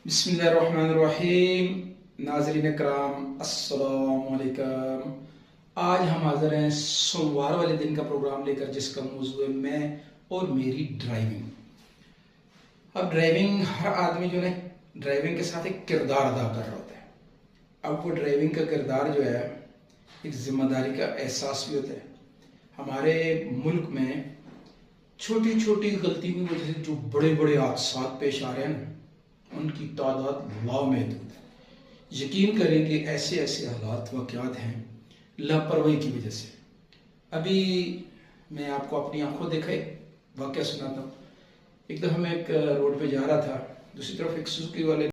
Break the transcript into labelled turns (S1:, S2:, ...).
S1: बिस्मिल्लाहिर्रहमानिर्रहीम। नाज़रीन कराम अस्सलाम वालेकुम। आज हम हाज़िर हैं सोमवार वाले दिन का प्रोग्राम लेकर, जिसका मौजूद है मैं और मेरी ड्राइविंग। अब ड्राइविंग, हर आदमी जो है ड्राइविंग के साथ एक किरदार अदा कर रहा होता है। अब वो ड्राइविंग का किरदार जो है एक जिम्मेदारी का एहसास भी होता है। हमारे मुल्क में छोटी छोटी गलती की वजह से जो बड़े बड़े हादसा पेश आ रहे हैं ना, उनकी तादाद लामहदूद है। यकीन करें कि ऐसे ऐसे हालात वाक़यात हैं लापरवाही की वजह से। अभी मैं आपको अपनी आंखों देखा एक वाक़या सुनाता हूँ। एक दफ़ा मैं एक रोड पे जा रहा था, दूसरी तरफ एक सुजुकी वाले